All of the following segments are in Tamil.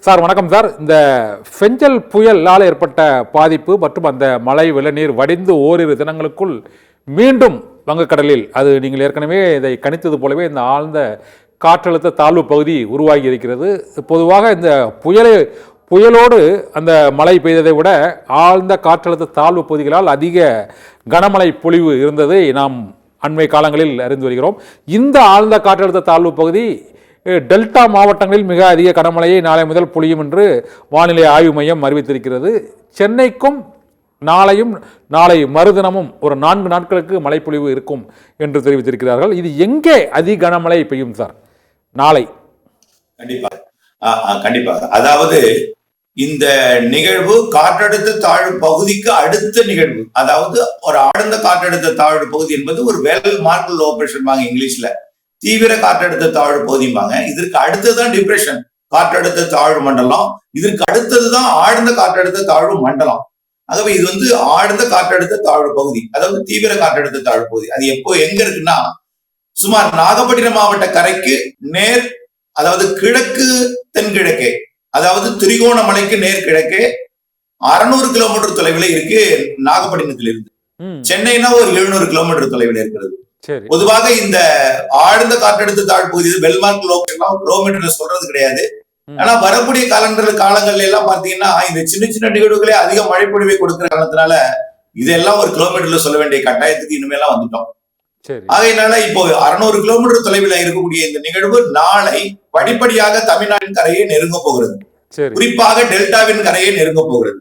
சார் வணக்கம் சார். இந்த ஃபெஞ்சல் புயலால் ஏற்பட்ட பாதிப்பு மற்றும் அந்த மழை வெள்ளநீர் வடிந்து ஓரிரு தினங்களுக்குள் மீண்டும் வங்கக்கடலில் அது நீங்கள் ஏற்கனவே இதை கணித்தது போலவே இந்த ஆழ்ந்த காற்றழுத்த தாழ்வு பகுதி உருவாகி இருக்கிறது. பொதுவாக இந்த புயலோடு அந்த மழை பெய்ததை விட ஆழ்ந்த காற்றழுத்த தாழ்வு பகுதிகளால் அதிக கனமழை பொழிவு இருந்ததை நாம் அண்மை காலங்களில் அறிந்து வருகிறோம். இந்த ஆழ்ந்த காற்றழுத்த தாழ்வு பகுதி டெல்டா மாவட்டங்களில் மிக அதிக கனமழையை நாளை முதல் பொழியும் என்று வானிலை ஆய்வு மையம் அறிவித்திருக்கிறது. சென்னைக்கும் நாளை மறுதினமும் ஒரு 4 நாட்களுக்கு மழைப்பொழிவு இருக்கும் என்று தெரிவித்திருக்கிறார்கள். இது எங்கே அதிக கனமழை பெய்யும் சார் நாளை? கண்டிப்பாக அதாவது இந்த நிகழ்வு காற்றழுத்த தாழ்வு பகுதிக்கு அடுத்த நிகழ்வு. அதாவது ஒரு ஆழ்ந்த காற்றழுத்த தாழ்வு பகுதி என்பது ஒரு வெல் மார்க்டு லோ பிரஷர் வாங்க இங்கிலீஷ்ல, தீவிர காற்றழுத்த தாழ்வு பகுதிம்பாங்க. இதற்கு அடுத்ததுதான் டிப்ரெஷன் காற்றழுத்த தாழ்வு மண்டலம், இதற்கு அடுத்ததுதான் ஆழ்ந்த காற்றழுத்த தாழ்வு மண்டலம். ஆகவே இது ஆழ்ந்த காற்றழுத்த தாழ்வு பகுதி, அதாவது தீவிர காற்றழுத்த தாழ்வு பகுதி. அது எங்க இருக்குன்னா சுமார் நாகப்பட்டினம் மாவட்ட கரைக்கு நேர், அதாவது கிழக்கு தென்கிழக்கே, அதாவது திரிகோணமலைக்கு நேர் கிழக்கே 600 கிலோமீட்டர் தொலைவில் இருக்கு நாகப்பட்டினத்தில் இருந்து. சென்னைனா ஒரு 700 கிலோமீட்டர் தொலைவில் இருக்கிறது. பொதுவாக இந்த ஆழ்ந்த காற்றழுத்த தாழ்வு பகுதி வெல்மார்க் கிலோமீட்டர் சொல்றது கிடையாது. ஆனா வரக்கூடிய காலங்கள்ல எல்லாம் பாத்தீங்கன்னா இந்த சின்ன சின்ன நிகழ்வுகளே அதிக மழை பொழிவை கொடுக்கிற காரணத்தினால இதெல்லாம் ஒரு கிலோமீட்டர்ல சொல்ல வேண்டிய கட்டாயத்துக்கு இனிமேலாம் வந்துட்டோம். ஆகையினால இப்போ 600 கிலோமீட்டர் தொலைவில் இருக்கக்கூடிய இந்த நிகழ்வு நாளை படிப்படியாக தமிழ்நாட்டின் கரையை நெருங்க போகிறது. குறிப்பாக டெல்டாவின் கரையை நெருங்க போகிறது.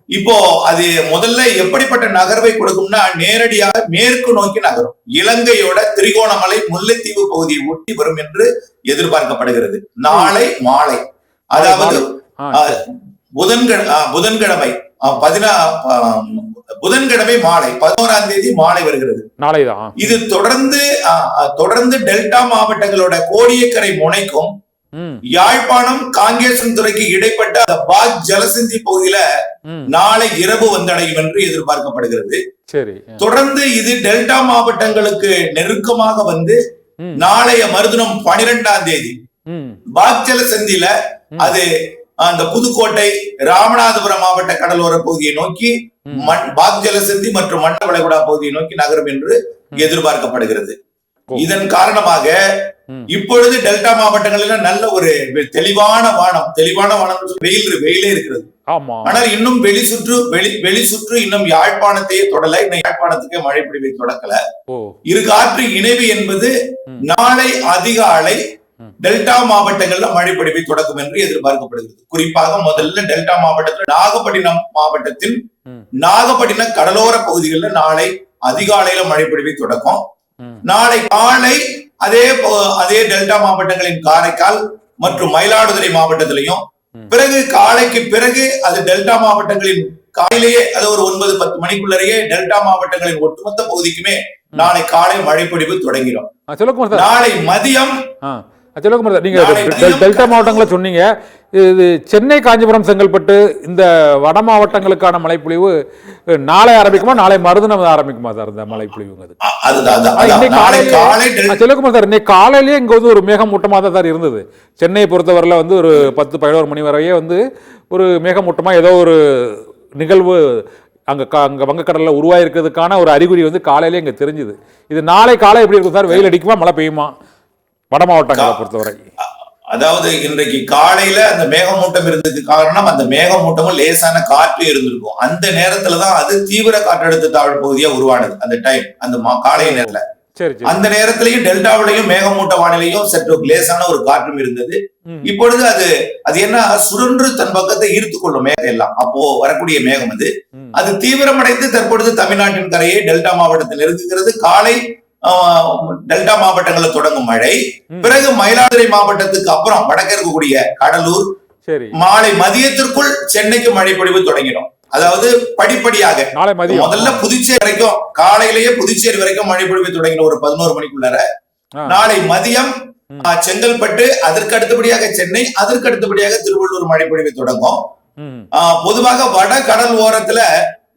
இப்போ அது முதல்ல எப்படிப்பட்ட நகர்வை கொடுக்கும்னா நேரடியாக மேற்கு நோக்கி நகரும். இலங்கையோட திரிகோணமலை முல்லைத்தீவு பகுதியை ஒட்டி வரும் என்று எதிர்பார்க்கப்படுகிறது. நாளை மாலை, அதாவது புதன்கிழமை மாலை 11ஆம் தேதி மாலை வருகிறது. இது தொடர்ந்து டெல்டா மாவட்டங்களோட கோடியக்கரை முனைக்கும் யாழ்ப்பாணம் காங்கேசன் துறைக்கு இடைப்பட்ட அந்த பாக் ஜலசந்தி பகுதியில நாளை இரவு வந்தடையும் என்று எதிர்பார்க்கப்படுகிறது. தொடர்ந்து இது டெல்டா மாவட்டங்களுக்கு நெருக்கமாக வந்து நாளைய மறுதினம் 12ஆம் தேதி பாக் ஜலசந்தியில அது அந்த புதுக்கோட்டை ராமநாதபுரம் மாவட்ட கடலோர பகுதியை நோக்கி பாக் ஜலசந்தி மற்றும் மண்ட வளைகுடா பகுதியை நோக்கி நகரும் என்று எதிர்பார்க்கப்படுகிறது. இதன் காரணமாக இப்பொழுது டெல்டா மாவட்டங்களில் நல்ல ஒரு தெளிவான வானம் வெயிலே இருக்கிறது. ஆனால் இன்னும் வெளி சுற்று இன்னும் யாழ்ப்பாணத்தையே தொடல, இன்னும் யாழ்ப்பாணத்துக்கே மழை பொழிவை தொடக்கல. இரு காற்று இணைவு என்பது நாளை அதிகாலை டெல்டா மாவட்டங்கள்ல மழை பொழிவை தொடக்கும் என்று எதிர்பார்க்கப்படுகிறது. குறிப்பாக முதல்ல டெல்டா மாவட்டத்தில் நாகப்பட்டினம் கடலோர பகுதிகளில் நாளை அதிகாலையில மழை பொழிவை தொடக்கும். நாளை காலை அதே டெல்டா மாவட்டங்களின் காரைக்கால் மற்றும் மயிலாடுதுறை மாவட்டத்திலையும், பிறகு காலைக்கு பிறகு அது டெல்டா மாவட்டங்களின் காலையிலேயே, அது ஒரு 9-10 மணிக்குள்ளேயே டெல்டா மாவட்டங்களின் ஒட்டுமொத்த பகுதிக்குமே நாளை காலை மழை பொழிவு தொடங்கிடும். நாளை மதியம் நீங்க டெல்டா மாவட்டங்களை சொன்னீங்க. இது சென்னை, காஞ்சிபுரம், செங்கல்பட்டு இந்த வட மாவட்டங்களுக்கான மழைப்பொழிவு நாளை ஆரம்பிக்குமா, நாளை மறுதினம் ஆரம்பிக்குமா சார் இந்த மழைப்பொழிவு? செல்வகுமார் சார், இன்னைக்கு காலையிலேயே இங்க ஒரு மேகமூட்டமா தான் சார் இருந்தது. சென்னையை பொறுத்தவரையில ஒரு 10-11 மணி வரையே ஒரு மேகமூட்டமா ஏதோ ஒரு நிகழ்வு அங்க வங்கக்கடல்ல உருவாயிருக்கிறதுக்கான ஒரு அறிகுறி காலையிலேயே இங்க தெரிஞ்சுது. இது நாளை காலை எப்படி இருக்கும் சார்? வெயில் அடிக்குமா, மழை பெய்யுமா வட மாவட்டங்களை பொறுத்தவரை? அதாவது இன்றைக்கு காலையில அந்த மேகமூட்டம் இருந்ததுக்கு காரணம் அந்த மேகமூட்டமும் லேசான காற்று இருந்திருக்கும். அந்த நேரத்துலதான் அது தீவிர காற்றழுத்த தாழ்வு பகுதியா உருவானது. அந்த டைம் அந்த காலை நேரத்துல அந்த நேரத்திலையும் டெல்டாவிலையும் மேகமூட்ட வானிலையும் சற்று லேசான ஒரு காற்றும் இருந்தது. இப்பொழுது அது என்ன சுழன்று தன் பக்கத்தை ஈர்த்து கொள்ளும் மேகம் எல்லாம். அப்போ வரக்கூடிய மேகம் அது தீவிரமடைந்து தற்பொழுது தமிழ்நாட்டின் கரையை டெல்டா மாவட்டத்தில் நெருங்குகிறது. காலை டெல்டா மாவட்டங்களில் தொடங்கும் மழை, பிறகு மயிலாடுதுறை மாவட்டத்துக்கு அப்புறம் வடக்கு இருக்கக்கூடிய கடலூர், மாலை மதியத்திற்குள் சென்னைக்கு மழை பொழிவு தொடங்கிடும். அதாவது படிப்படியாக முதல்ல புதுச்சேரி வரைக்கும், காலையிலேயே புதுச்சேரி வரைக்கும் மழை பொழிவு தொடங்கிடும் ஒரு 11 மணிக்குள்ளார. நாளை மதியம் செங்கல்பட்டு, அதற்கு அடுத்தபடியாக சென்னை, அதற்கு அடுத்தபடியாக திருவள்ளூர் மழை பொழிவு தொடங்கும். பொதுவாக வட கடல் ஓரத்துல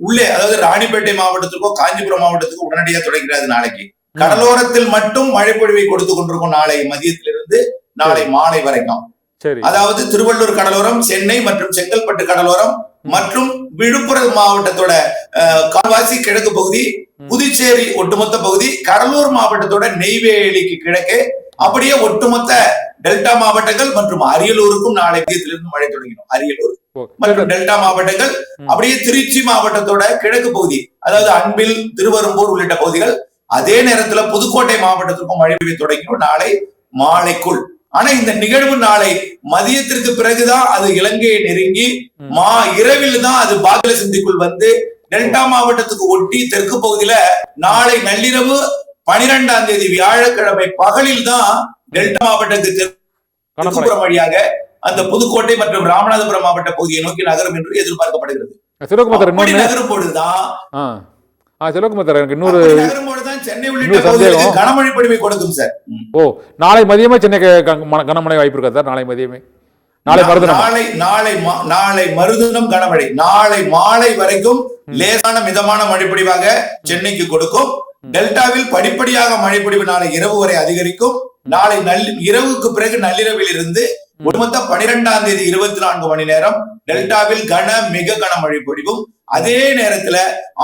உள்ளே, அதாவது ராணிப்பேட்டை மாவட்டத்துக்கோ காஞ்சிபுரம் மாவட்டத்துக்கோ உடனடியாக தொடங்கிறது. நாளைக்கு கடலோரத்தில் மட்டும் மழை பொழிவை கொடுத்து கொண்டிருக்கும் நாளை மதியத்திலிருந்து நாளை மாலை வரைக்கும். சரி. அதாவது திருவள்ளூர் கடலோரம், சென்னை மற்றும் செங்கல்பட்டு கடலோரம் மற்றும் விழுப்புரம் மாவட்டத்தோட கால்வாசி கிழக்கு பகுதி, புதுச்சேரி ஒட்டுமொத்த பகுதி, கடலூர் மாவட்டத்தோட நெய்வேலிக்கு கிழக்கு, அப்படியே ஒட்டுமொத்த டெல்டா மாவட்டங்கள் மற்றும் அரியலூருக்கும் நாளை மதியத்திலிருந்து மழை தொடங்கிடும். அரியலூர் மற்றும் டெல்டா மாவட்டங்கள், அப்படியே திருச்சி மாவட்டத்தோட கிழக்கு பகுதி, அதாவது அன்பில், திருவெரும்பூர் உள்ளிட்ட பகுதிகள், அதே நேரத்துல புதுக்கோட்டை மாவட்டத்திற்கும் மழை பெய்ய தொடங்கிடும் நாளை மாலைக்குள். ஆனா இந்த நிகழ்வு நாளை மதியத்திற்கு பிறகுதான் அது இலங்கையை நெருங்கி இரவில் தான் அது பாகிலசந்திக்குள் வந்து டெல்டா மாவட்டத்துக்கு ஒட்டி தெற்கு பகுதியில நாளை நள்ளிரவு 12ஆம் தேதி வியாழக்கிழமை பகலில் தான் டெல்டா மாவட்டத்துக்கு தெற்குப்புறம் வழியாக அந்த புதுக்கோட்டை மற்றும் ராமநாதபுரம் மாவட்ட பகுதியை நோக்கி நகரும் என்று எதிர்பார்க்கப்படுகிறது. நகரும் பொழுதுதான் சென்னை உள்ளிட்ட பகுதிகளுக்கு கனமழை பொழிவை கொடுக்கும் சார். ஓ, நாளை மதியமே சென்னைக்கு கனமழை வாய்ப்பு இருக்கா சார்? நாளை மதியமே, நாளை மறுதினம் கனமழை, நாளை மாலை வரைக்கும் லேசான மிதமான மழைப்பொழிவாக சென்னைக்கு கொடுக்கும். டெல்டாவில் படிப்படியாக மழைப்பொழிவு நாளை இரவு வரை அதிகரிக்கும். நாளை இரவுக்கு பிறகு நள்ளிரவில் இருந்து ஒட்டுமொத்த 12ஆம் தேதி 24 மணி நேரம் டெல்டாவில் மிக கனமழை பொழிவும். அதே நேரத்துல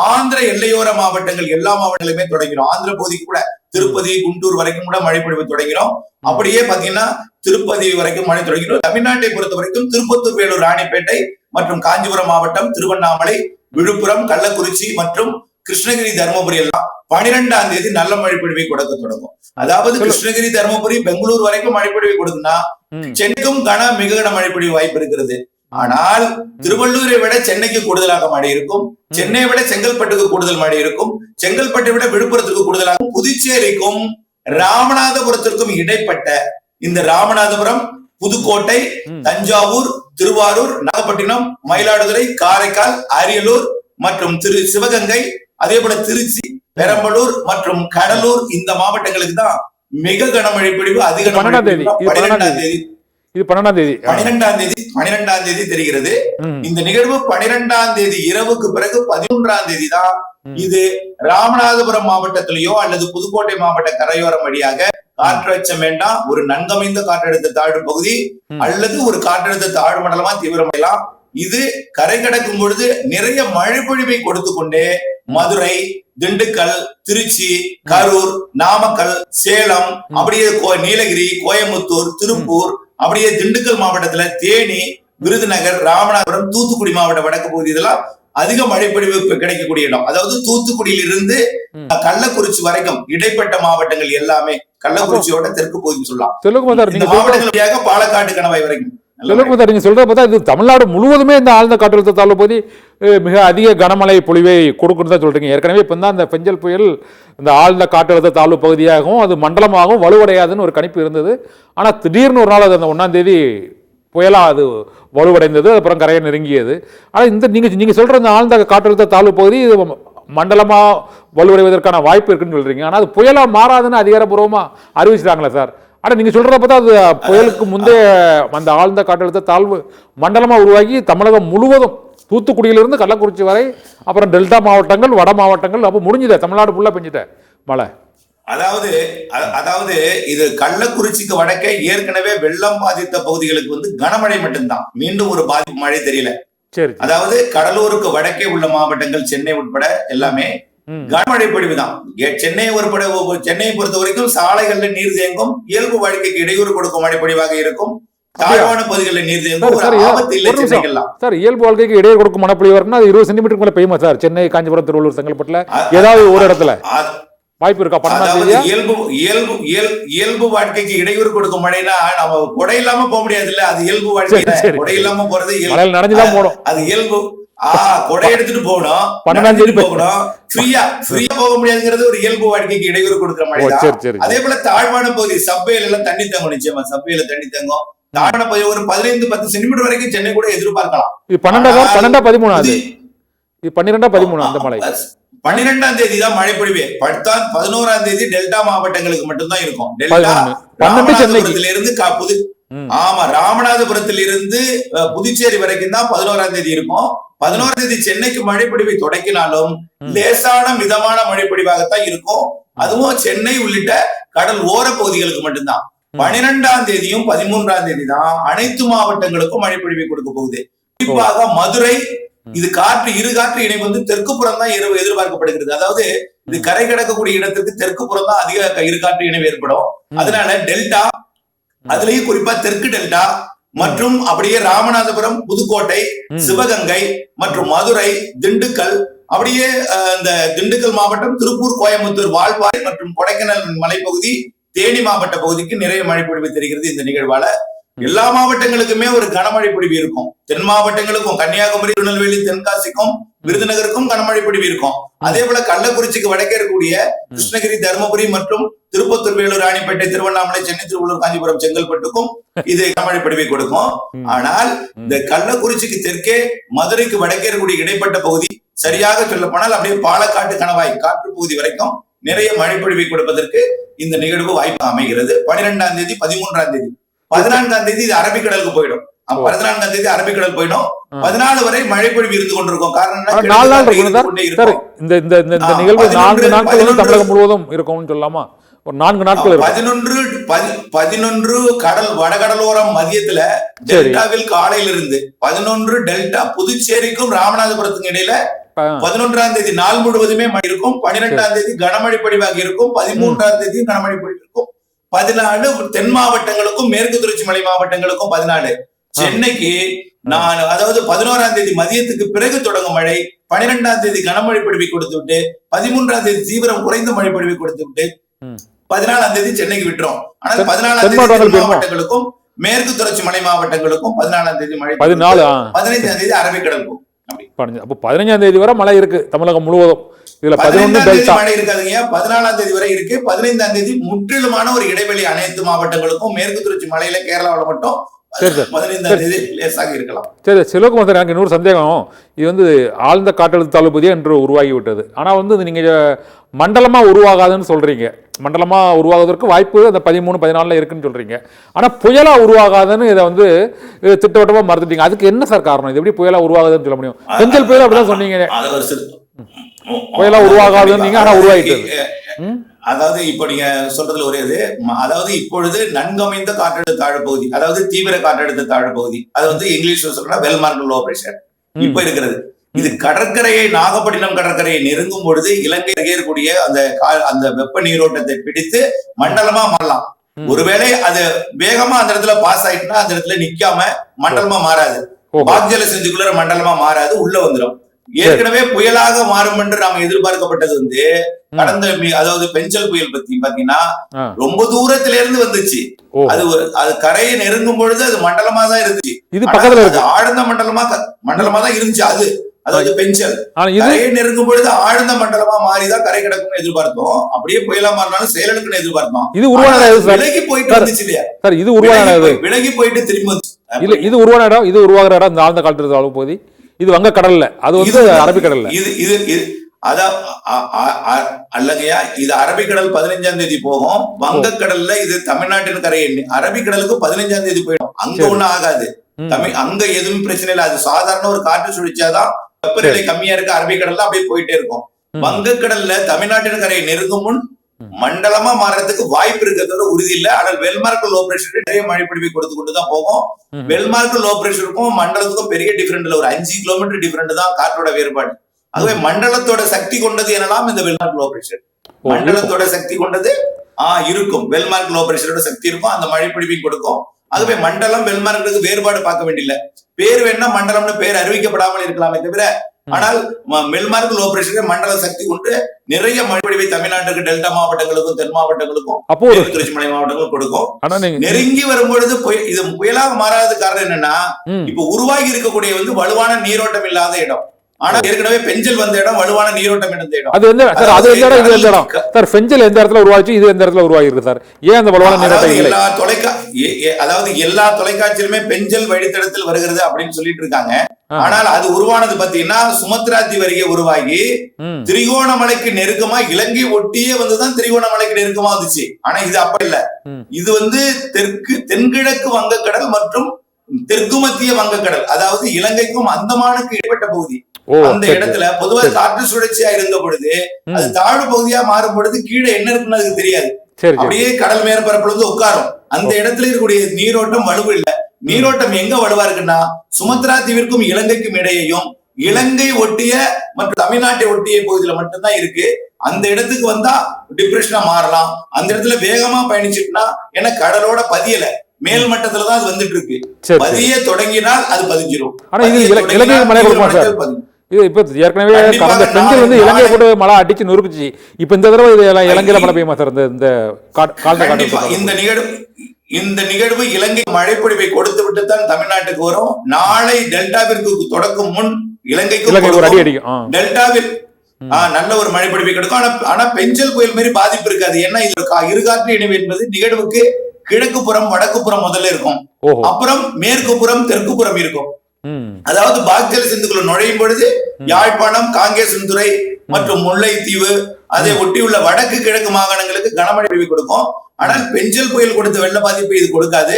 ஆந்திர எல்லையோர மாவட்டங்கள் எல்லா மாவட்டங்களுமே தொடங்கிடும். ஆந்திர பகுதிக்கு கூட திருப்பதி, குண்டூர் வரைக்கும் கூட மழை பொழிவு தொடங்கிடும். அப்படியே பாத்தீங்கன்னா திருப்பதி வரைக்கும் மழை தொடங்கிடும். தமிழ்நாட்டை பொறுத்த வரைக்கும் திருப்பத்தூர், வேலூர், ராணிப்பேட்டை மற்றும் காஞ்சிபுரம் மாவட்டம், திருவண்ணாமலை, விழுப்புரம், கள்ளக்குறிச்சி மற்றும் கிருஷ்ணகிரி, தருமபுரி எல்லாம் 12ஆம் தேதி நல்ல மழை பொழிவை கொடுக்க தொடங்கும். அதாவது கிருஷ்ணகிரி, தருமபுரி, பெங்களூர் வரைக்கும் மழை பொழிவை கொடுக்குன்னா சென்னைக்கும் மிக கன மழை பொழிவு வாய்ப்பு இருக்கிறது. ஆனால் திருவள்ளூரை விட சென்னைக்கு கூடுதலாக மழை இருக்கும். சென்னையை விட செங்கல்பட்டுக்கு கூடுதல் மழை இருக்கும். செங்கல்பட்டை விட விழுப்புரத்துக்கு கூடுதலாக, புதுச்சேரிக்கும் ராமநாதபுரத்திற்கும் இடைப்பட்ட இந்த ராமநாதபுரம், புதுக்கோட்டை, தஞ்சாவூர், திருவாரூர், நாகப்பட்டினம், மயிலாடுதுறை, காரைக்கால், அரியலூர் மற்றும் சிவகங்கை, அதே போல திருச்சி, பெரம்பலூர் மற்றும் கடலூர் இந்த மாவட்டங்களுக்கு தான் மிக கனமழை பொழிவு அதிக 12ஆம் தேதி தெரிகிறது. இந்த நிகழ்வு 12ஆம் தேதி இரவுக்கு பிறகு 13ஆம் தேதி தான் இது ராமநாதபுரம் மாவட்டத்திலேயோ அல்லது புதுக்கோட்டை மாவட்ட கரையோரம் வழியாக காற்றழுத்தம் வேண்டாம், ஒரு நன்கமைந்த காற்றழுத்த தாழ்வு பகுதி அல்லது ஒரு காற்றழுத்த தாழ்வு மண்டலமா தீவிரமடையலாம். இது கரை கடக்கும் பொழுது நிறைய மழை பொழிவை கொடுத்து கொண்டே மதுரை, திண்டுக்கல், திருச்சி, கரூர், நாமக்கல், சேலம், அப்படியே நீலகிரி, கோயம்புத்தூர், திருப்பூர், அப்படியே திண்டுக்கல் மாவட்டத்துல தேனி, விருதுநகர், ராமநாதபுரம், தூத்துக்குடி மாவட்ட வடக்கு பகுதி இதெல்லாம் அதிக மழைப்பொழிவு கிடைக்கக்கூடிய இடம். அதாவது தூத்துக்குடியிலிருந்து கள்ளக்குறிச்சி வரைக்கும் இடைப்பட்ட மாவட்டங்கள் எல்லாமே, கள்ளக்குறிச்சியோட தெற்கு பகுதி சொல்லலாம், மாவட்டங்கள் வழியாக பாலக்காடு, கணவாய் வரைக்கும். நீங்க சொல்ற பார்த்தா இது தமிழ்நாடு முழுவதுமே இந்த ஆழ்ந்த காற்றழுத்த தாழ்வு பகுதி மிக அதிக கனமழை பொழிவை கொடுக்குன்னு தான் சொல்றீங்க. ஏற்கனவே இப்போ தான் இந்த பெஞ்சல் புயல் இந்த ஆழ்ந்த காற்றழுத்த தாழ்வு பகுதியாகவும் அது மண்டலமாகவும் வலுவடையாதுன்னு ஒரு கணிப்பு இருந்தது. ஆனால் திடீர்னு ஒரு நாள் அது அந்த 1ஆம் தேதி புயலா அது வலுவடைந்தது, அப்புறம் கரையை நெருங்கியது. ஆனால் இந்த நீங்க சொல்ற இந்த ஆழ்ந்த காற்றழுத்த தாழ்வு பகுதி மண்டலமா வலுவடைவதற்கான வாய்ப்பு இருக்குன்னு சொல்றீங்க. ஆனால் அது புயலா மாறாதுன்னு அதிகாரப்பூர்வமா அறிவிச்சிட்டாங்களா சார்? ஆனால் நீங்கள் சொல்கிறத பார்த்தா அது புயலுக்கு முந்தைய அந்த ஆழ்ந்த காற்றழுத்த தாழ்வு மண்டலமாக உருவாகி தமிழகம் முழுவதும் தூத்துக்குடியிலிருந்து கள்ளக்குறிச்சி வரை, அப்புறம் டெல்டா மாவட்டங்கள், வட மாவட்டங்கள், அப்போ முடிஞ்சுத தமிழ்நாடு ஃபுல்லாக பெஞ்சிட்ட மழை. அதாவது இது கள்ளக்குறிச்சிக்கு வடக்கே ஏற்கனவே வெள்ளம் பாதித்த பகுதிகளுக்கு கனமழை மட்டும்தான், மீண்டும் ஒரு பாதிப்பு மழை தெரியல. சரி. அதாவது கடலூருக்கு வடக்கே உள்ள மாவட்டங்கள், சென்னை உட்பட எல்லாமே கனமழை பொழிவு தான். சென்னையை பொறுத்த வரைக்கும் சாலைகள்ல நீர் தேங்கும், இயல்பு வாழ்க்கைக்கு இடையூறு கொடுக்கும் மழை பொழிவாக இருக்கும். தாழ்வான பகுதிகளில் நீர் தேங்கும், ஆபத்து இல்லை சென்னைக்கெல்லாம். சார், இயல்பு வாழ்க்கைக்கு இடையூறு கொடுக்கும் மழை பொழிவு வரும்னா 20 சென்டிமீட்டருக்கு மேல பெய்யுமா சார்? சென்னை, காஞ்சிபுரம், திருவள்ளூர், செங்கல்பட்டுல ஏதாவது ஒரு இடத்துல வாய்ப்பு இருக்கா? இயல்பு வாழ்க்கைக்கு இடையூறு கொடுக்கும் மழைனா நம்ம கொடை இல்லாம போக முடியாது இல்ல, அது இயல்பு வாழ்க்கை. கொடை இல்லாம போறது நடந்துதான் போடும், அது இயல்பு. கொடை எடுத்துட்டு போகணும், 12ஆம் தேதி போகணும், ஃப்ரீயா போக முடியாதுங்கிறது ஒரு இயல்பு வாழ்க்கைக்கு இடையூறு கொடுக்குற மழை தான். அதே போல தாழ்வான பகுதி சப்பையில எல்லாம் தண்ணி தங்கும், நிச்சயமா சப்பையில தண்ணி தங்கும். தாழ்வான பகுதி ஒரு 15-10 சென்டிமீட்டர் வரைக்கும் சென்னை கூட எதிர்பார்க்கலாம். 12-13 அந்த மழை 12ஆம் தேதி தான் மழை பொழிவே. 11ஆம் தேதி டெல்டா மாவட்டங்களுக்கு மட்டும்தான் இருக்கும். டெல்டா ராமநாதபுரத்தில் இருந்து புதுச்சேரி வரைக்கும் தான் 11ஆம் தேதி இருக்கும். 11ஆம் தேதி சென்னைக்கு மழை பொழிவை தொடக்கினாலும் லேசான மிதமான மழை பொழிவாகத்தான் இருக்கும். அதுவும் சென்னை உள்ளிட்ட கடல் ஓர பகுதிகளுக்கு மட்டும்தான். 12ஆம் தேதியும் 13ஆம் தேதி தான் அனைத்து மாவட்டங்களுக்கும் மழை பொழிவை கொடுக்க போகுது. குறிப்பாக மதுரை, இது இரு காற்று இணைப்பு வந்து தெற்கு புறம் தான் எதிர்பார்க்கப்படுகிறது. அதாவது இது கரை கடக்கக்கூடிய இடத்துக்கு தெற்கு புறம் தான் அதிக இரு காற்று இணைவு ஏற்படும். அதனால டெல்டா, அதுலயும் குறிப்பா தெற்கு டெல்டா மற்றும் அப்படியே ராமநாதபுரம், புதுக்கோட்டை, சிவகங்கை மற்றும் மதுரை, திண்டுக்கல், அப்படியே இந்த திண்டுக்கல் மாவட்டம், திருப்பூர், கோயம்புத்தூர், வால்பாறை மற்றும் கொடைக்கானல் மலைப்பகுதி, தேனி மாவட்ட பகுதிக்கு நிறைய மழை பொழிவு தெரிகிறது. இந்த நிகழ்வால எல்லா மாவட்டங்களுக்குமே ஒரு கனமழை பொழிவு இருக்கும். தென் மாவட்டங்களுக்கும் கன்னியாகுமரி, திருநெல்வேலி, தென்காசிக்கும் விருதுநகருக்கும் கனமழை பொழிவு இருக்கும். அதே போல கள்ளக்குறிச்சிக்கு வடக்கே இருக்கக்கூடிய கிருஷ்ணகிரி, தருமபுரி மற்றும் திருப்பத்தூர், வேலூர், ராணிப்பேட்டை, திருவண்ணாமலை, சென்னை, திருவள்ளூர், காஞ்சிபுரம், செங்கல்பட்டுக்கும் இது கனமழை பொழிவை கொடுக்கும். ஆனால் இந்த கள்ளக்குறிச்சிக்கு தெற்கே, மதுரைக்கு வடக்கே இருக்கக்கூடிய இடைப்பட்ட பகுதி, சரியாக சொல்ல போனால் அப்படியே பாலக்காட்டு கணவாய் காற்று பகுதி வரைக்கும் நிறைய மழை பொழிவை கொடுப்பதற்கு இந்த நிகழ்வு வாய்ப்பு அமைகிறது. 12ஆம் தேதி, 13ஆம் தேதி, 14ஆம் தேதி இது அரபிக்கடலுக்கு போயிடும். 14ஆம் தேதி அரபிக்கடல் போயிடும். 14 வரை மழை பொழிவு இருந்து கொண்டிருக்கும். காரணம் இந்த நிகழ்வு 4 நாட்கள் வந்து தமிழகம் முழுவதும் இருக்கும்னு சொல்லலாமா? ஒரு 4 நாட்கள் 11 கடல் வடகடலோரம் மதியத்துல டெல்டாவில் காலையில இருந்து 11 டெல்டா புதுச்சேரிக்கும் ராமநாதபுரத்துக்கும் இடையில 11ஆம் தேதி நாள் முழுவதுமே மழை இருக்கும். 12ஆம் தேதி கனமழை பொழிவாக இருக்கும். 13ஆம் தேதி கனமழை பொழிவு இருக்கும். 14 தென் மாவட்டங்களுக்கும் மேற்கு தொடர்ச்சி மலை மாவட்டங்களுக்கும் 14. சென்னைக்கு அதாவது 11ஆம் தேதி மதியத்துக்கு பிறகு தொடங்கும் மழை 12ஆம் தேதி கனமழை பொழிவை கொடுத்து விட்டு 13ஆம் தேதி தீவிரம் குறைந்த மழை பொழிவை கொடுத்து விட்டு 14ஆம் தேதி சென்னைக்கு விட்டுரும். ஆனால் 14ஆம் தேதி மாவட்டங்களுக்கும் மேற்கு தொடர்ச்சி மலை மாவட்டங்களுக்கும் 14ஆம் தேதி மழை, 15ஆம் தேதி அரபிக்கடல் போகும். அப்போ 15ஆம் தேதி வரை மழை இருக்கு தமிழகம் முழுவதும். இதுல 11 டெல்டா மழை இருக்காதுங்க. 14ஆம் தேதி வரை இருக்கு. 15ஆம் தேதி முற்றிலுமான ஒரு இடைவெளி அனைத்து மாவட்டங்களுக்கும். மேற்கு தொடர்ச்சி மலையில கேரளாவில் மட்டும் 15ஆம் தேதி லேசாக இருக்கலாம். சரி சிவகுமார் சார், எனக்கு இன்னொரு சந்தேகம். இது வந்து ஆழ்ந்த காற்றழுத்த தாழ்வு பகுதி என்று உருவாகி விட்டது. ஆனால் வந்து நீங்க மண்டலமா உருவாகாதுன்னு சொல்றீங்க. மண்டலமா உருவாகுவதற்கு வாய்ப்பு அந்த 13, 14 இருக்குன்னு சொல்றீங்க. ஆனா புயலா உருவாகாதுன்னு இதை வந்து திட்டவட்டமா மறந்துட்டீங்க. அதுக்கு என்ன சார் காரணம்? இது எப்படி புயலா உருவாகுதுன்னு சொல்ல முடியும்? பெஞ்சல் புயல் அப்படிதான் சொன்னீங்க. புயலா உருவாகாதுன்னு நீங்க, ஆனா உருவாகிட்டது. அதாவது இப்ப நீங்க சொல்றதுல ஒரே இது, அதாவது இப்பொழுது நன்கமைந்த காற்றழுத்த தாழ்வு பகுதி, அதாவது தீவிர காற்றழுத்த தாழ்வு பகுதி, அது வந்து இங்கிலீஷ்ல சொல்றா வெல் மார்க்டு லோ பிரஷர் இப்ப இருக்கிறது. இது கடற்கரையை, நாகப்பட்டினம் கடற்கரையை நெருங்கும் பொழுது இலங்கை இருக்கக்கூடிய அந்த வெப்ப நீரோட்டத்தை பிடித்து மண்டலமா மாறலாம். ஒருவேளை அது வேகமா அந்த இடத்துல பாஸ் ஆயிட்டுனா அந்த இடத்துல நிக்காம மண்டலமா மாறாது. பாக்ஜல செஞ்சுக்குள்ள மண்டலமா மாறாது, உள்ள வந்துடும். ஏற்கனவே புயலாக மாறும் என்று நாம எதிர்பார்க்கப்பட்டது வந்து கடந்த, அதாவது பெஞ்சல் புயல் பத்தி பாத்தீங்கன்னா ரொம்ப தூரத்தில இருந்து வந்துச்சு. அது கரையை நெருங்கும் பொழுது அது மண்டலமா தான் இருந்துச்சு. இது பக்கத்துல ஆழ்ந்த மண்டலமா தான் இருந்துச்சு. அதாவது பெஞ்சல் கரையை நெருங்கும் பொழுது ஆழ்ந்த மண்டலமா மாறிதான் கரை கிடக்கும்னு எதிர்பார்த்தோம். அப்படியே புயலா மாறினாலும் செயலுக்குன்னு எதிர்பார்த்தோம். இது விலகி போயிட்டு வந்துச்சு இல்லையா? இது உருவான விலகி போயிட்டு திரும்பி வந்துச்சு. இல்ல இது உருவான இடம், இது உருவாகிற இடம் இந்த ஆழ்ந்த காற்றழுத்த தாழ்வு பகுதி. இது வங்கக்கடல்ல, அது வந்து அரபிக்கடல்ல. அல்லங்கய்யா, இது அரபிக்கடல் 15ஆம் தேதி போகும். வங்கக்கடல்ல இது தமிழ்நாட்டின் கரை. அரபிக்கடலுக்கு 15ஆம் தேதி போயிடும். அங்க ஒண்ணும் ஆகாது. அங்க எதுவும் பிரச்சனை இல்லை. அது சாதாரண ஒரு காற்று சுழிச்சாதான் வெப்பநிலை கம்மியா இருக்கு. அரபிக்கடல்ல அப்படியே போயிட்டே இருக்கும். வங்கக்கடல்ல தமிழ்நாட்டின் கரையை நெருங்கும் முன் மண்டலமா மாறதுக்கு வாய்ப்பு இருக்கிறதோட உறுதி இல்லை. ஆனால் வெல்மார்க் லோ பிரஷருக்கு நிறைய மழை பொழிவை கொடுத்து கொண்டுதான் போகும். வெல்மார்க் லோ பிரஷருக்கும் மண்டலத்துக்கும் பெரிய டிஃபரெண்ட் இல்ல, ஒரு 5 கிலோமீட்டர் டிஃபரெண்ட் தான் காற்றோட வேறுபாடு. ஆகவே மண்டலத்தோட சக்தி கொண்டது எனலாம் இந்த வெல்மார்க் லோ பிரஷர். மண்டலத்தோட சக்தி கொண்டது இருக்கும். வெல்மார்க் லோ பிரஷரோட சக்தி இருக்கும், அந்த மழை பொழிவை கொடுக்கும். ஆகவே மண்டலம் வெல்மார்க்கு வேறுபாடு பார்க்க வேண்டியதில்லை. பேர் வேணா மண்டலம்னு பேர் அறிவிக்கப்படாமல் இருக்கலாமே தவிர, ஆனால் வெல்மார்க் லோ பிரஷர் மண்டல சக்தி கொண்டு நிறைய மழை பொழிவை தமிழ்நாட்டுக்கு டெல்டா மாவட்டங்களுக்கும் தென் மாவட்டங்களுக்கும் திருச்சி மலை மாவட்டங்களுக்கும் கொடுக்கும். நெருங்கி வரும்பொழுது இது புயலாக மாறாத காரணம் என்னன்னா, இப்ப உருவாகி இருக்கக்கூடிய வந்து வலுவான நீரோட்டம் இல்லாத இடம். ஆனா ஏற்கனவே பெஞ்சல் வந்த இடம் வலுவான நீரோட்டம் இருந்த இடம். அது எந்த சார்? அது எந்த இடம்? இது எந்த இடம் சார்? பெஞ்சல் எந்த இடத்துல உருவாச்சு, இது எந்த இடத்துல உருவாகி இருக்கு சார்? ஏன் அந்த வலுவான நீரோட்டம் இல்லை? எல்லா தொலைக்காட்சியிலுமே பெஞ்சல் வழித்தடத்தில் வருகிறது அப்படின்னு சொல்லிட்டு இருக்காங்க. ஆனால் அது உருவானது பாத்தீங்கன்னா சுமத்ரா தீவு அருகே உருவாகி திரிகோணமலைக்கு நெருக்கமா, இலங்கை ஒட்டியே வந்துதான் திரிகோணமலைக்கு நெருக்கமா வந்துச்சு. ஆனா இது அப்ப இல்ல. இது வந்து தென்கிழக்கு வங்கக்கடல் மற்றும் தெற்கு மத்திய வங்கக்கடல், அதாவது இலங்கைக்கும் அந்தமானுக்கு இடைப்பட்ட பகுதி. அந்த இடத்துல பொதுவாக காற்று சுழற்சியா இருந்த பொழுது அது தாழ்வு பகுதியா மாறும் பொழுது கீழே என்ன இருக்குன்னு அதுக்கு தெரியாது. அப்படியே கடல் மேற்பரப்புல இருந்து உட்காரும். அந்த இடத்துல இருக்கக்கூடிய நீரோட்டம் வலுவு இல்லை. நீரோட்டம் எங்க வலுவா இருக்குன்னா சுமத்ரா தீவிற்கும் இலங்கைக்கும் இடையேயும் இலங்கை ஒட்டிய மற்றும் தமிழ்நாட்டை ஒட்டிய பகுதியில மட்டும்தான் இருக்கு. அந்த இடத்துக்கு வந்தா டிப்ரெஷனா மாறலாம். அந்த இடத்துல வேகமா பயணிச்சுட்டுனா ஏன்னா கடலோட பதியல, மேல் மட்டத்துலதான் அது வந்துட்டு இருக்கு. பதிய தொடங்கினால் அது பதிஞ்சிரும். ஆனா இது இலங்கை மழை கொடுக்குமா சார்? இது இப்ப ஏற்கனவே கடந்த பெண்கள் வந்து இலங்கை போட்டு மழை அடிச்சு நொறுக்குச்சு. இப்ப இந்த தடவை இது இலங்கையில மழை பெய்யுமா சார்? இந்த இந்த நிகழ்வு இலங்கை மழைப்பொழிவை கொடுத்து விட்டுத்தான் தமிழ்நாட்டுக்கு வரும். நாளை டெல்டாவிற்கு தொடக்கும் முன் இலங்கைக்கு ஒரு அடி அடிக்கும். டெல்டாவில் நல்ல ஒரு மழைப்பொழிவை கிடைக்கும். ஆனா பெஞ்சல் புயல் மாதிரி பாதிப்பு இருக்காது. ஏன்னா இது இருகாற்று இணைவு என்பது நிகழ்வுக்கு கிழக்கு புறம் வடக்கு புறம் முதல்ல இருக்கும், அப்புறம் மேற்கு புறம் தெற்கு புறம் இருக்கும். அதாவது பாக்ஜல சிந்துக்குள்ள நுழையும் பொழுது யாழ்ப்பாணம், காங்கேசன்துறை மற்றும் முல்லைத்தீவு அதை ஒட்டியுள்ள வடக்கு கிழக்கு மாகாணங்களுக்கு கனமழை பொழிவு கொடுக்கும். ஆனால் பெஞ்சல் புயல் கொடுத்த வெள்ள பாதிப்பு இது கொடுக்காது.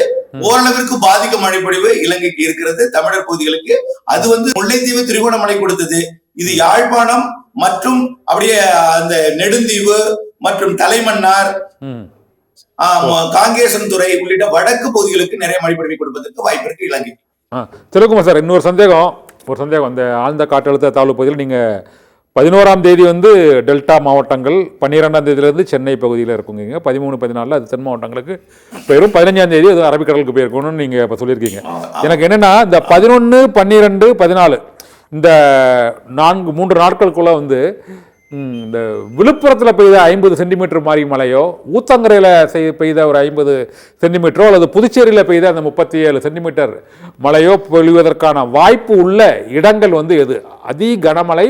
ஓரளவிற்கு பாதிக்கும் மழைப்பொழிவு இலங்கைக்கு இருக்கிறது, தமிழர் பகுதிகளுக்கு. அது வந்து முல்லைத்தீவு, திரிகோணமலை கொடுத்தது. இது யாழ்ப்பாணம் மற்றும் அப்படியே அந்த நெடுந்தீவு மற்றும் தலைமன்னார், காங்கேசன்துறை உள்ளிட்ட வடக்கு பகுதிகளுக்கு நிறைய மழைப்பொழிவு கொடுப்பதற்கு வாய்ப்பு இருக்கு இலங்கை. திலகுமார் சார், இன்னொரு சந்தேகம். அந்த ஆழ்ந்த காற்றழுத்த தாழ்வு பகுதியில் நீங்க 11ஆம் தேதி வந்து டெல்டா மாவட்டங்கள், 12ஆம் தேதியிலிருந்து சென்னை பகுதியில் இருக்குங்க, 13, 14 அது தென் மாவட்டங்களுக்கு போயிடும், 15ஆம் தேதி அது அரபிக்கடலுக்கு போயிருக்கணும்னு நீங்க இப்போ சொல்லியிருக்கீங்க. எனக்கு என்னன்னா இந்த 11, 12, 14 இந்த 3 நாட்களுக்குள்ள வந்து இந்த விழுப்புரத்தில் பெய்த 50 சென்டிமீட்டர் மாதிரி மழையோ, ஊத்தங்கரையில் பெய்த ஒரு 50 சென்டிமீட்டரோ, அல்லது புதுச்சேரியில் பெய்த அந்த 37 சென்டிமீட்டர் மழையோ பொழிவதற்கான வாய்ப்பு உள்ள இடங்கள் வந்து எது? அதி கனமழை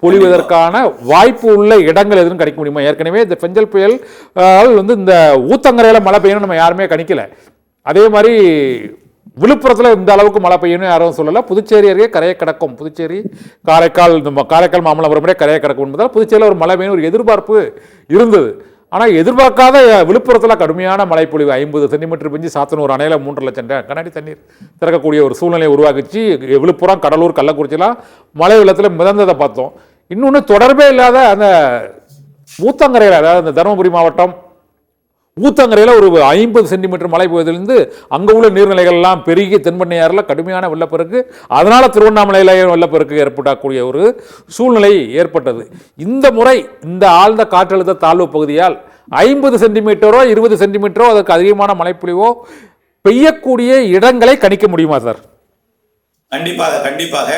பொழிவதற்கான வாய்ப்பு உள்ள இடங்கள் எதுன்னு கணிக்க முடியுமா? ஏற்கனவே இந்த பெஞ்சல் புயல் வந்து இந்த ஊத்தங்கரையில் மழை பெய்யணும் நம்ம யாருமே கணிக்கல. அதே மாதிரி விழுப்புரத்தில் இந்த அளவுக்கு மழை பெய்யணும் யாரும் சொல்லலை. புதுச்சேரி அருகே கரையை கிடக்கும், புதுச்சேரி காரைக்கால் மாமல்லபுரம் கரையை கிடக்கும் என்பதால் புதுச்சேரியில் ஒரு மழை பெய்யணும் ஒரு எதிர்பார்ப்பு இருந்தது. ஆனால் எதிர்பார்க்காத விழுப்புரத்தில் கடுமையான மழைப்பொழிவு 50 சென்டிமீட்டர் பெஞ்சு சாத்தனூர் அணையில் 3 லட்சம் கண்ணாடி தண்ணீர் திறக்கக்கூடிய ஒரு சூழ்நிலையை உருவாக்கிச்சு. விழுப்புரம், கடலூர், கள்ளக்குறிச்சிலாம் மழை வெள்ளத்தில் மிதந்ததை பார்த்தோம். இன்னொன்று தொடர்பே இல்லாத அந்த ஊத்தங்கரையில், அதாவது அந்த தருமபுரி மாவட்டம் ஊத்தங்கரையில் ஒரு 50 சென்டிமீட்டர் மழை பெய்வதிலிருந்து அங்கே உள்ள நீர்நிலைகள்லாம் பெருகி தென்பண்ணையாறில் கடுமையான வெள்ளப்பெருக்கு, அதனால் திருவண்ணாமலையில் வெள்ளப்பெருக்கு ஏற்படக்கூடிய ஒரு சூழ்நிலை ஏற்பட்டது. இந்த முறை இந்த ஆழ்ந்த காற்றழுத்த தாழ்வு பகுதியால் 50 சென்டிமீட்டரோ 20 சென்டிமீட்டரோ அதற்கு அதிகமான மழைப்பொழிவோ பெய்யக்கூடிய இடங்களை கணிக்க முடியுமா சார்? கண்டிப்பாக.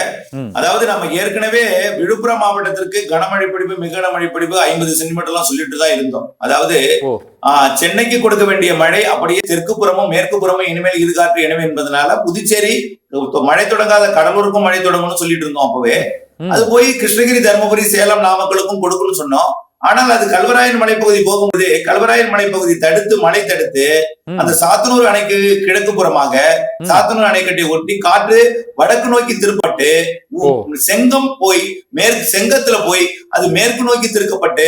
அதாவது நம்ம ஏற்கனவே விழுப்புரம் மாவட்டத்திற்கு கனமழை பொழிவு, மிக கனமழை பொழிவு 50 சென்டிமீட்டர் எல்லாம் சொல்லிட்டு தான் இருந்தோம். அதாவது சென்னைக்கு கொடுக்க வேண்டிய மழை அப்படியே தெற்கு புறமும் மேற்கு புறமும் இனிமேல் இருகாற்று இணைவு என்பதனால புதுச்சேரி மழை தொடங்காத கடலூருக்கும் மழை தொடங்கும்னு சொல்லிட்டு இருந்தோம். அப்பவே அது போய் கிருஷ்ணகிரி, தருமபுரி, சேலம், நாமக்கலுக்கும் கொடுக்கணும்னு சொன்னோம். ஆனால் அது கல்வராயன் மலைப்பகுதி போகும்போது கல்வராயன் மலைப்பகுதி மழை தடுத்து அந்த சாத்தனூர் அணைக்கு கிழக்கு புறமாக சாத்தனூர் அணைக்கட்டை ஒட்டி காற்று வடக்கு நோக்கி திருப்பட்டு செங்கத்துல போய் அது மேற்கு நோக்கி திருக்கப்பட்டு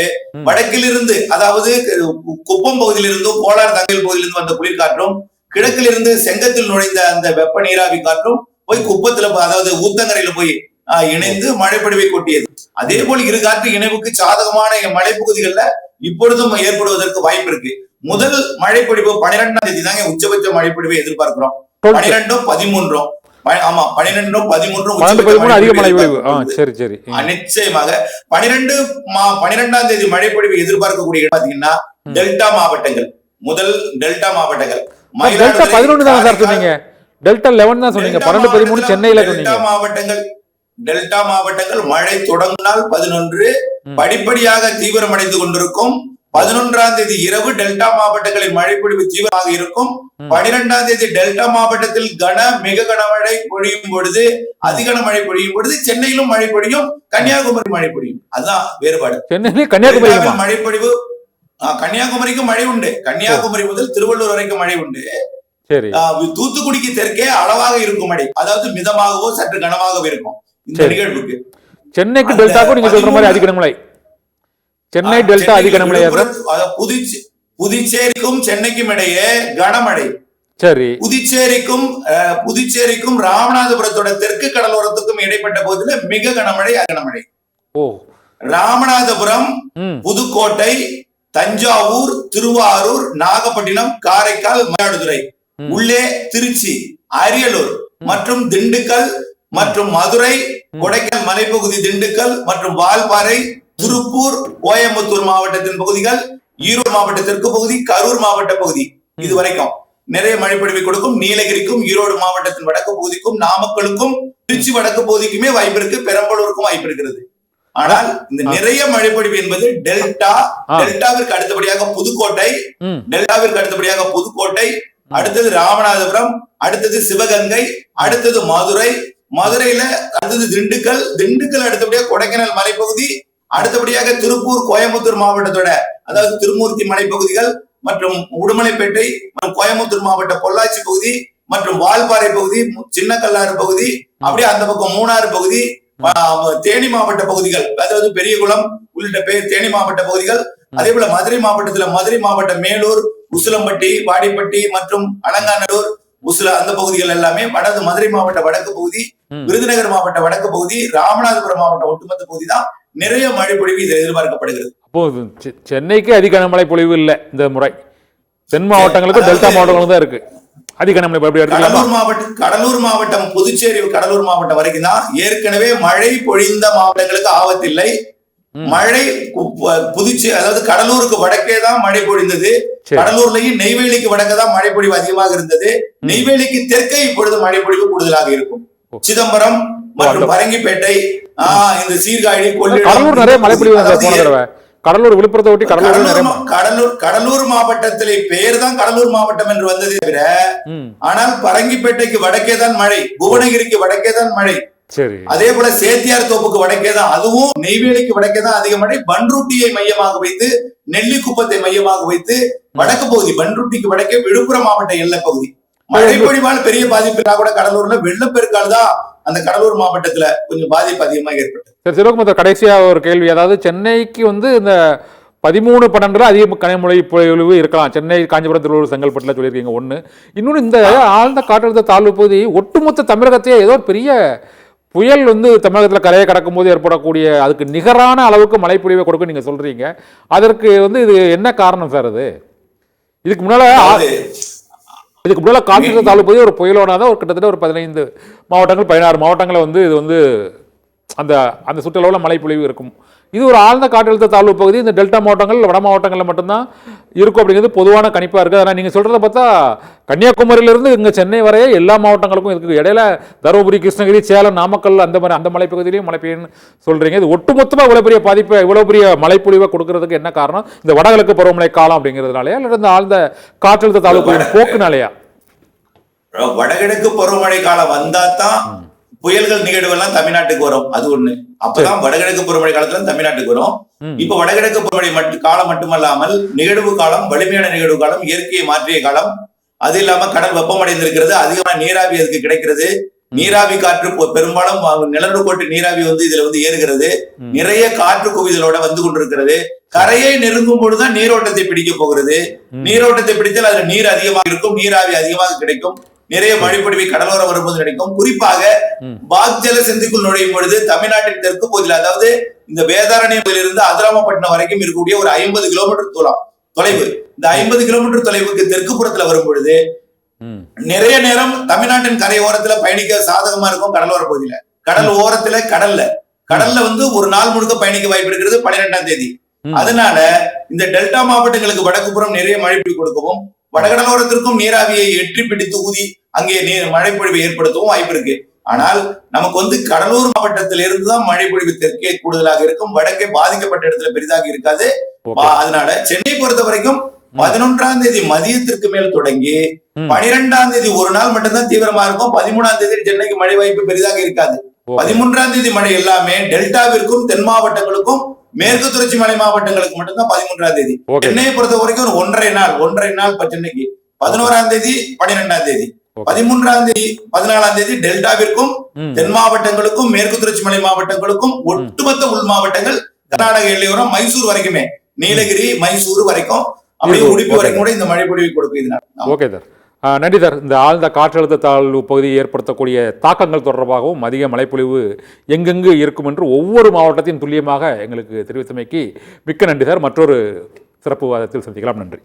வடக்கிலிருந்து, அதாவது குப்பம் பகுதியிலிருந்தும் கோலார் தங்கல் பகுதியிலிருந்து வந்த குளிர்காற்றும், கிழக்கிலிருந்து செங்கத்தில் நுழைந்த அந்த வெப்ப நீராவி காற்றும் போய் குப்பத்துல, அதாவது ஊத்தங்கரையில போய் இணைந்து மழைப்பொழிவை கொட்டியது. அதே போல் இருகாற்று இணைவுக்கு சாதகமான மழைப்பகுதிகள்ல இப்பொழுதும் ஏற்படுவதற்கு வாய்ப்பு இருக்கு. முதல் மழைப்பொழிவு 12ஆம் தேதி தாங்க உச்சபட்ச மழைப்பொழிவை எதிர்பார்க்கிறோம். 12ம் 13ம் ஆமா 12ம் 13ம் அதிக மழை பொழிவு. நிச்சயமாக 12ஆம் தேதி மழைப்பொழிவு எதிர்பார்க்கக்கூடிய பாத்தீங்கன்னா டெல்டா மாவட்டங்கள், முதல் டெல்டா மாவட்டங்கள். டெல்டா 11 தான் சார் சொன்னீங்க, டெல்டா 11 தான் சொன்னீங்க, 12, 13 சென்னையில சொன்னீங்க. டெல்டா மாவட்டங்கள் மழை தொடங்கினால் 11 படிப்படியாக தீவிரமடைந்து கொண்டிருக்கும். 11ஆம் தேதி இரவு டெல்டா மாவட்டங்களில் மழைப்பொழிவு தீவிரமாக இருக்கும். 12ஆம் தேதி டெல்டா மாவட்டத்தில் மிக கனமழை பொழியும் பொழுது, அதிக மழை பொழியும் பொழுது சென்னையிலும் மழை பொழியும், கன்னியாகுமரி மழை பொழியும். அதுதான் வேறுபாடு. கன்னியாகுமரி மழைப்பொழிவு, கன்னியாகுமரிக்கும் மழை உண்டு. கன்னியாகுமரி முதல் திருவள்ளூர் வரைக்கும் மழை உண்டு. தூத்துக்குடிக்கு தெற்கே அளவாக இருக்கும் மழை, அதாவது மிதமாகவோ சற்று கனமாகவோ இருக்கும். இந்த நிகழ்வுக்கு சென்னைக்கு டெல்டாக்கும் நீங்க சொல்ற மாதிரி அதிக கனமழை, சென்னை டெல்டா அதிக கனமழை, புதுச்சேரிக்கும் சென்னைக்கும் இடையே கனமழை. சரி, புதுச்சேரிக்கும் ராமநாதபுரத்தோட தெற்கு கடலோரத்துக்கும் இடைப்பட்ட பகுதியில மிக கனமழை, அகனமழை. ராமநாதபுரம், புதுக்கோட்டை, தஞ்சாவூர், திருவாரூர், நாகப்பட்டினம், காரைக்கால், மயிலாடுதுறை, உள்ளே திருச்சி, அரியலூர் மற்றும் திண்டுக்கல் மற்றும் மதுரை, கொடைக்கானல் மலைப்பகுதி, திண்டுக்கல் மற்றும் வால்பாறை, திருப்பூர், கோயம்புத்தூர் மாவட்டத்தின் பகுதிகள், ஈரோடு மாவட்ட தெற்கு பகுதி, கரூர் மாவட்ட பகுதி, இது வரைக்கும் நிறைய மழைப்பொழிவை கொடுக்கும். நீலகிரிக்கும், ஈரோடு மாவட்டத்தின் வடக்கு பகுதிக்கும், நாமக்கலுக்கும், திருச்சி வடக்கு பகுதிக்குமே வாய்ப்பு இருக்கு, பெரம்பலூருக்கும் வாய்ப்பு இருக்கிறது. ஆனால் இந்த நிறைய மழைப்பொழிவு என்பது டெல்டாவிற்கு அடுத்தபடியாக புதுக்கோட்டை, அடுத்தது ராமநாதபுரம், அடுத்தது சிவகங்கை, அடுத்தது மதுரை, மதுரையில அடுத்தது திண்டுக்கல் அடுத்தபடியாக கொடைக்கானல் மலைப்பகுதி, அடுத்தபடியாக திருப்பூர், கோயம்புத்தூர் மாவட்டத்தோட அதாவது திருமூர்த்தி மலைப்பகுதிகள் மற்றும் உடுமலைப்பேட்டை மற்றும் கோயம்புத்தூர் மாவட்ட பொள்ளாச்சி பகுதி மற்றும் வால்பாறை பகுதி, சின்ன கல்லாறு பகுதி, அப்படியே அந்த பக்கம் மூணாறு பகுதி, தேனி மாவட்ட பகுதிகள், அதாவது பெரியகுளம் உள்ளிட்ட தேனி மாவட்ட பகுதிகள், அதே போல மதுரை மாவட்டத்துல மதுரை மாவட்டம் மேலூர், உசிலம்பட்டி, வாடிப்பட்டி மற்றும் அலங்காநல்லூர், அந்த பகுதிகள் எல்லாமே மதுரை மாவட்ட வடக்கு பகுதி, விருதுநகர் மாவட்ட வடக்கு பகுதி, ராமநாதபுரம் மாவட்ட ஒட்டுமொத்த பகுதி தான் நிறைய மழை பொழிவு இதில் எதிர்பார்க்கப்படுகிறது. அப்போ சென்னைக்கு அதிக கனமழை பொழிவு இல்லை இந்த முறை, தென் மாவட்டங்களுக்கு டெல்டா மாவட்டங்களும் தான் இருக்கு அதிக கனமழை. கடலூர் மாவட்டம், புதுச்சேரி கடலூர் மாவட்டம் வரைக்கும் தான் ஏற்கனவே மழை பொழிந்த மாவட்டங்களுக்கு ஆபத்தில்லை. மழை புதுச்சேரி அதாவது கடலூருக்கு வடக்கே தான் மழை பொழிந்தது. கடலூர்லயும் நெய்வேலிக்கு வடக்கே தான் மழை பொழிவு அதிகமாக இருந்தது. நெய்வேலிக்கு தெற்கே இப்பொழுது மழை பொழிவு கூடுதலாக இருக்கும். சிதம்பரம் மற்றும் பரங்கிப்பேட்டை, இந்த சீர்காழி, கடலூர் நிறைய மழை பொழிவு. கடலூர், விழுப்புரத்தை ஒட்டி கடலூர் மாவட்டத்திலே பெயர் தான் கடலூர் மாவட்டம் என்று வந்ததே தவிர, ஆனால் பரங்கிப்பேட்டைக்கு வடக்கே தான் மழை, புவனகிரிக்கு வடக்கே தான் மழை, அதே போல சேத்தியார் தோப்புக்கு வடக்கே தான், அதுவும் நெய்வேலிக்கு வடக்கே தான் அதிக மழை. பன்ருட்டியை மையமாக வைத்து, நெல்லிக்குப்பத்தை மையமாக வைத்து வடக்கு பகுதி, பன்ருட்டிக்கு வடக்கே விழுப்புரம் மாவட்ட எல்லை பகுதி மழை பொழிவால் பெரிய பாதிப்பு கூட கடலூர்ல வெள்ளப்பெருக்கால் தான் அந்த கடலூர் மாவட்டத்துல கொஞ்சம் பாதிப்பு அதிகமாக ஏற்பட்டது. சிவகுமார், கடைசியா ஒரு கேள்வி, அதாவது சென்னைக்கு இந்த 13-12 அதிக கனமழை பொழிவு இருக்கலாம். சென்னை, காஞ்சிபுரம், திருவள்ளூர், செங்கல்பட்டுல சொல்லியிருக்கீங்க ஒண்ணு. இன்னொன்னு, இந்த ஆழ்ந்த காற்றழுத்த தாழ்வு பகுதி ஒட்டுமொத்த தமிழகத்தையே ஏதோ ஒரு பெரிய புயல் தமிழகத்தில் கரையை கடக்கும் போது ஏற்படக்கூடிய அதுக்கு நிகரான அளவுக்கு மழை பொழிவை கொடுக்க நீங்க சொல்றீங்க. அதற்கு இது என்ன காரணம் சார்? அது இதுக்கு முன்னால காற்றழுத்த தாழ்வு பகுதி ஒரு புயலோட தான் கிட்டத்தட்ட ஒரு 15 மாவட்டங்கள் 16 மாவட்டங்களை இது அந்த சுற்றளவில் மழை பொழிவு இருக்கும். இது ஒரு ஆழ்ந்த காற்றழுத்த தாழ்வு பகுதி இந்த டெல்டா மாவட்டங்கள், வட மாவட்டங்களில் மட்டும்தான் இருக்கும் அப்படிங்கிறது பொதுவான கணிப்பாக இருக்குது. ஆனால் நீங்கள் சொல்கிறத பார்த்தா கன்னியாகுமரியிலிருந்து இங்கே சென்னை வரையே எல்லா மாவட்டங்களுக்கும் இருக்குது. இடையில தருமபுரி, கிருஷ்ணகிரி, சேலம், நாமக்கல் அந்த மலைப்பகுதியிலையும் மழை பெய்யுன்னு சொல்கிறீங்க. இது ஒட்டுமொத்தமாக இவ்வளோ பெரிய பாதிப்பை, இவ்வளோ பெரிய மழைப்பொழிவை கொடுக்கறதுக்கு என்ன காரணம்? இந்த வடகிழக்கு பருவமழை காலம் அப்படிங்கிறதுனாலயா இல்லை இந்த ஆழ்ந்த காற்றழுத்த தாழ்வு பகுதியின் போக்குனாலயா? வடகிழக்கு பருவமழை காலம் வந்தா தான் புயல்கள் நிகழ்வுகள்லாம் தமிழ்நாட்டுக்கு வரும். அது ஒண்ணு. அப்பதான் வடகிழக்கு பருவமழை காலத்துல தமிழ்நாட்டுக்கு வரும். இப்ப வடகிழக்கு பருவமழை காலம் மட்டுமல்லாமல் நிகழ்வு காலம், வலிமையான நிகழ்வு காலம், இயற்கையை மாற்றிய காலம், அது இல்லாம கடல் வெப்பமடைந்திருக்கிறது, அதிகமான நீராவி அதுக்கு கிடைக்கிறது. நீராவி காற்று பெரும்பாலும் நிலநடுக்கோட்டு நீராவி இதுல ஏறுகிறது. நிறைய காற்று குவிதலோட கொண்டிருக்கிறது. கரையை நெருங்கும் பொழுதுதான் நீரோட்டத்தை பிடிக்க போகிறது. நீரோட்டத்தை பிடித்தால் அதுல நீர் அதிகமாக இருக்கும், நீராவி அதிகமாக கிடைக்கும், நிறைய மழைப்பொழிவை கடலோரம் வரும்போது கிடைக்கும். குறிப்பாக பாக்ஜல சந்திக்குள் நுழையும் பொழுது தமிழ்நாட்டின் தெற்கு பகுதியில், அதாவது இந்த வேதாரண்யத்திலிருந்து அதிராமப்பட்டினம் வரைக்கும் இருக்கக்கூடிய ஒரு 50 கிலோமீட்டர் தொலைவு, இந்த 50 கிலோமீட்டர் தொலைவுக்கு தெற்கு புறத்துல வரும் பொழுது நிறைய நேரம் தமிழ்நாட்டின் கரையோரத்துல பயணிக்க சாதகமா இருக்கும். கடலோர பகுதியில, கடல் ஓரத்துல, கடல்ல ஒரு நாள் முழுக்க பயணிக்க வாய்ப்பு இருக்கிறது 12ஆம் தேதி. அதனால இந்த டெல்டா மாவட்டங்களுக்கு வடக்கு புறம் நிறைய மழை கொடுக்கவும், வடகடலோரத்திற்கும் நீராவியை எற்றி பிடித்து ஊதி அங்கே மழைப்பொழிவை ஏற்படுத்தவும் வாய்ப்பு இருக்கு. ஆனால் நமக்கு கடலூர் மாவட்டத்திலிருந்து தான் மழைப்பொழிவு தெற்கே கூடுதலாக இருக்கும், வடக்கே பாதிக்கப்பட்ட இடத்துல பெரிதாக இருக்காது. அதனால சென்னை பொறுத்த வரைக்கும் 11ஆம் தேதி மதியத்திற்கு மேல் தொடங்கி 12ஆம் தேதி ஒரு நாள் மட்டும்தான் தீவிரமா இருக்கும். 13ஆம் தேதி சென்னைக்கு மழை வாய்ப்பு பெரிதாக இருக்காது. 13ஆம் தேதி மழை எல்லாமே டெல்டாவிற்கும் தென் மாவட்டங்களுக்கும் மேற்கு தொடர்ச்சி மலை மாவட்டங்களுக்கு மட்டும்தான் 13ஆம் தேதி. சென்னையை பொறுத்த வரைக்கும் ஒரு ஒன்றரை நாள் சென்னைக்கு 11ஆம் தேதி 12ஆம் தேதி 13ஆம் தேதி 14ஆம் தேதி டெல்டாவிற்கும் தென் மாவட்டங்களுக்கும் மேற்கு தொடர்ச்சி மலை மாவட்டங்களுக்கும் ஒட்டுமொத்த உள் மாவட்டங்கள் கர்நாடக எல்லையோரம் மைசூர் வரைக்குமே, நீலகிரி மைசூர் வரைக்கும், அப்படியே உடுப்பி வரைக்கும் கூட இந்த மழை பொழிவை கொடுக்கும். நன்றி சார். இந்த ஆழ்ந்த காற்றழுத்த தாழ்வு பகுதியை ஏற்படுத்தக்கூடிய தாக்கங்கள் தொடர்பாகவும் அதிக மழைப்பொழிவு எங்கெங்கு இருக்கும் என்று ஒவ்வொரு மாவட்டத்தையும் துல்லியமாக எங்களுக்கு தெரிவித்தமைக்கு மிக்க நன்றி சார். மற்றொரு சிறப்பு வாதத்தில் சந்திக்கலாம். நன்றி.